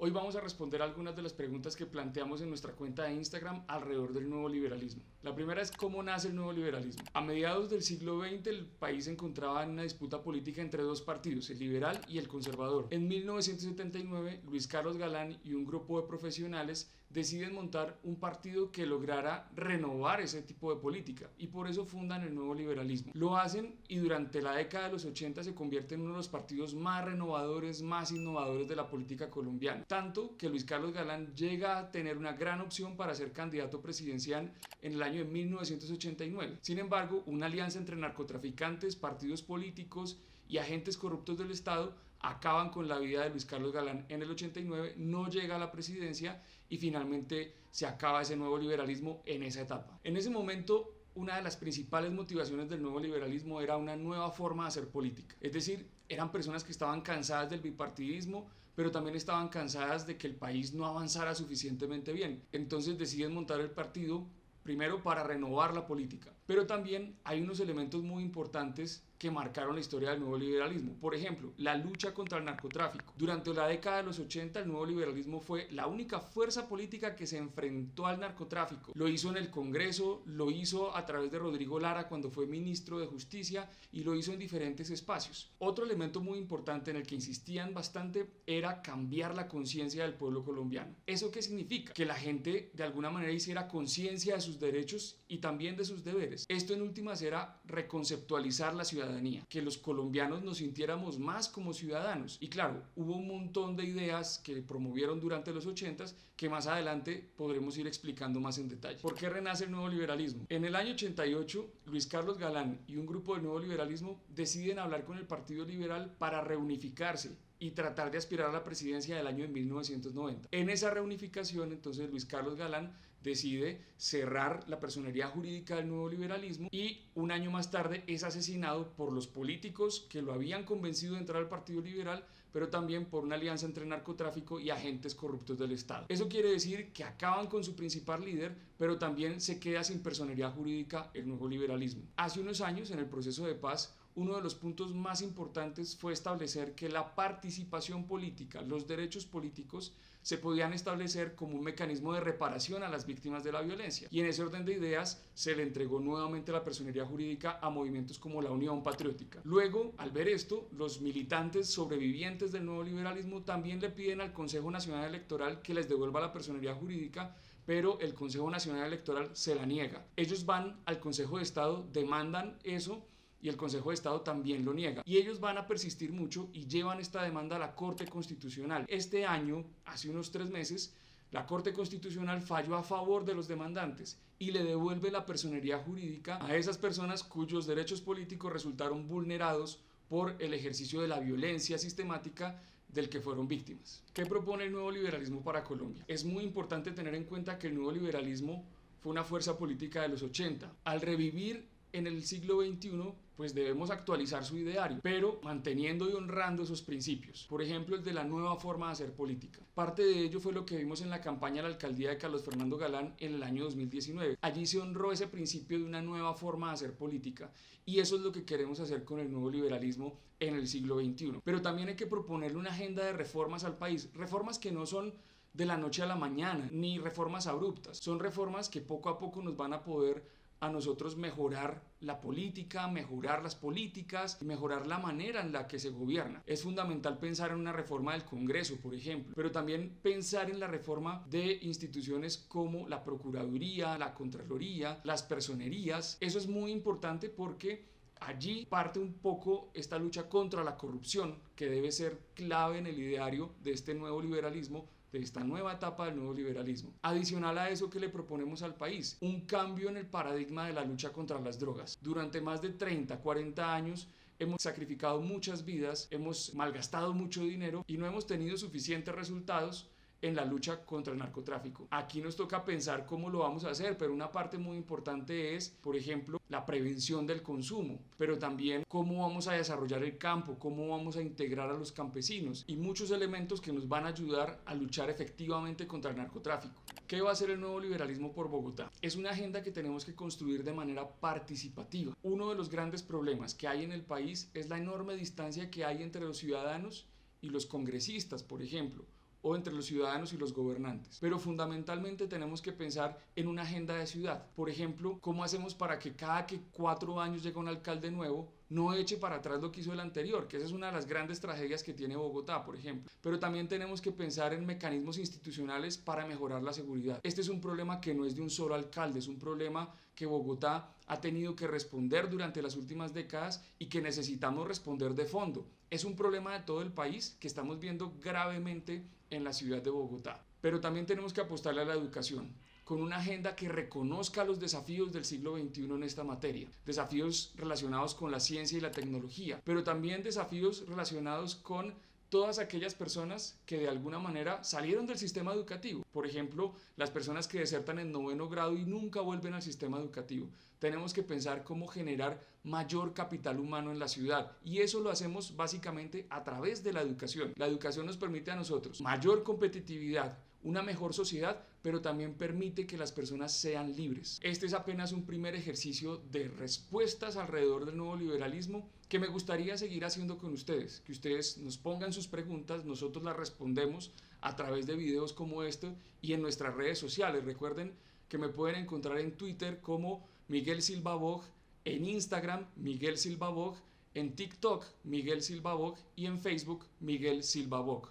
Hoy vamos a responder algunas de las preguntas que planteamos en nuestra cuenta de Instagram alrededor del nuevo liberalismo. La primera es ¿cómo nace el nuevo liberalismo? A mediados del siglo XX el país se encontraba en una disputa política entre dos partidos, el liberal y el conservador. En 1979, Luis Carlos Galán y un grupo de profesionales deciden montar un partido que lograra renovar ese tipo de política y por eso fundan el nuevo liberalismo. Lo hacen y durante la década de los 80 se convierte en uno de los partidos más renovadores, más innovadores de la política colombiana. Tanto que Luis Carlos Galán llega a tener una gran opción para ser candidato presidencial en el año de 1989. Sin embargo, una alianza entre narcotraficantes, partidos políticos y agentes corruptos del Estado acaban con la vida de Luis Carlos Galán en el 89, no llega a la presidencia y finalmente se acaba ese nuevo liberalismo en esa etapa. En ese momento, una de las principales motivaciones del nuevo liberalismo era una nueva forma de hacer política. Es decir, eran personas que estaban cansadas del bipartidismo, pero también estaban cansadas de que el país no avanzara suficientemente bien. Entonces deciden montar el partido primero para renovar la política. Pero también hay unos elementos muy importantes que marcaron la historia del nuevo liberalismo. Por ejemplo, la lucha contra el narcotráfico. Durante la década de los 80, el nuevo liberalismo fue la única fuerza política que se enfrentó al narcotráfico. Lo hizo en el Congreso, lo hizo a través de Rodrigo Lara cuando fue ministro de Justicia y lo hizo en diferentes espacios. Otro elemento muy importante en el que insistían bastante era cambiar la conciencia del pueblo colombiano. ¿Eso qué significa? Que la gente de alguna manera hiciera conciencia de sus derechos y también de sus deberes. Esto en últimas era reconceptualizar la ciudadanía, que los colombianos nos sintiéramos más como ciudadanos. Y claro, hubo un montón de ideas que promovieron durante los 80s que más adelante podremos ir explicando más en detalle. ¿Por qué renace el nuevo liberalismo? En el año 88, Luis Carlos Galán y un grupo del nuevo liberalismo deciden hablar con el Partido Liberal para reunificarse y tratar de aspirar a la presidencia del año de 1990. En esa reunificación, entonces, Luis Carlos Galán decide cerrar la personería jurídica del nuevo liberalismo y un año más tarde es asesinado por los políticos que lo habían convencido de entrar al Partido Liberal, pero también por una alianza entre narcotráfico y agentes corruptos del Estado. Eso quiere decir que acaban con su principal líder, pero también se queda sin personería jurídica el nuevo liberalismo. Hace unos años, en el proceso de paz, uno de los puntos más importantes fue establecer que la participación política, los derechos políticos, se podían establecer como un mecanismo de reparación a las víctimas de la violencia. Y en ese orden de ideas se le entregó nuevamente la personería jurídica a movimientos como la Unión Patriótica. Luego, al ver esto, los militantes sobrevivientes del nuevo liberalismo también le piden al Consejo Nacional Electoral que les devuelva la personería jurídica, pero el Consejo Nacional Electoral se la niega. Ellos van al Consejo de Estado, demandan eso, y el Consejo de Estado también lo niega. Y ellos van a persistir mucho y llevan esta demanda a la Corte Constitucional. Este año, hace unos 3 meses, la Corte Constitucional falló a favor de los demandantes y le devuelve la personería jurídica a esas personas cuyos derechos políticos resultaron vulnerados por el ejercicio de la violencia sistemática del que fueron víctimas. ¿Qué propone el nuevo liberalismo para Colombia? Es muy importante tener en cuenta que el nuevo liberalismo fue una fuerza política de los 80. Al revivir en el siglo XXI, pues debemos actualizar su ideario, pero manteniendo y honrando esos principios. Por ejemplo, el de la nueva forma de hacer política. Parte de ello fue lo que vimos en la campaña a la alcaldía de Carlos Fernando Galán en el año 2019. Allí se honró ese principio de una nueva forma de hacer política y eso es lo que queremos hacer con el nuevo liberalismo en el siglo XXI. Pero también hay que proponerle una agenda de reformas al país, reformas que no son de la noche a la mañana, ni reformas abruptas, son reformas que poco a poco nos van a poder a nosotros mejorar la política, mejorar las políticas y mejorar la manera en la que se gobierna. Es fundamental pensar en una reforma del Congreso, por ejemplo, pero también pensar en la reforma de instituciones como la Procuraduría, la Contraloría, las personerías. Eso es muy importante porque allí parte un poco esta lucha contra la corrupción que debe ser clave en el ideario de este nuevo liberalismo, de esta nueva etapa del nuevo liberalismo. Adicional a eso, que le proponemos al país un cambio en el paradigma de la lucha contra las drogas. Durante más de 30, 40 años hemos sacrificado muchas vidas, hemos malgastado mucho dinero y no hemos tenido suficientes resultados en la lucha contra el narcotráfico. Aquí nos toca pensar cómo lo vamos a hacer, pero una parte muy importante es, por ejemplo, la prevención del consumo, pero también cómo vamos a desarrollar el campo, cómo vamos a integrar a los campesinos y muchos elementos que nos van a ayudar a luchar efectivamente contra el narcotráfico. ¿Qué va a hacer el nuevo liberalismo por Bogotá? Es una agenda que tenemos que construir de manera participativa. Uno de los grandes problemas que hay en el país es la enorme distancia que hay entre los ciudadanos y los congresistas, por ejemplo, o entre los ciudadanos y los gobernantes. Pero fundamentalmente tenemos que pensar en una agenda de ciudad. Por ejemplo, ¿cómo hacemos para que cada que 4 años llega un alcalde nuevo no eche para atrás lo que hizo el anterior? Que esa es una de las grandes tragedias que tiene Bogotá, por ejemplo. Pero también tenemos que pensar en mecanismos institucionales para mejorar la seguridad. Este es un problema que no es de un solo alcalde, es un problema que Bogotá ha tenido que responder durante las últimas décadas y que necesitamos responder de fondo. Es un problema de todo el país que estamos viendo gravemente en la ciudad de Bogotá. Pero también tenemos que apostarle a la educación, con una agenda que reconozca los desafíos del siglo XXI en esta materia, desafíos relacionados con la ciencia y la tecnología, pero también desafíos relacionados con todas aquellas personas que de alguna manera salieron del sistema educativo. Por ejemplo, las personas que desertan en 9º grado y nunca vuelven al sistema educativo. Tenemos que pensar cómo generar mayor capital humano en la ciudad, y eso lo hacemos básicamente a través de la educación. La educación nos permite a nosotros mayor competitividad, una mejor sociedad, pero también permite que las personas sean libres. Este es apenas un primer ejercicio de respuestas alrededor del nuevo liberalismo que me gustaría seguir haciendo con ustedes, que ustedes nos pongan sus preguntas, nosotros las respondemos a través de videos como este y en nuestras redes sociales. Recuerden que me pueden encontrar en Twitter como Miguel Silva Bog, en Instagram Miguel Silva Bog, en TikTok Miguel Silva Bog y en Facebook Miguel Silva Bog.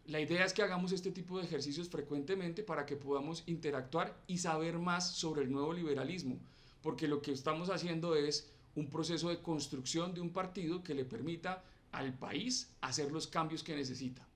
La idea es que hagamos este tipo de ejercicios frecuentemente para que podamos interactuar y saber más sobre el nuevo liberalismo, porque lo que estamos haciendo es un proceso de construcción de un partido que le permita al país hacer los cambios que necesita.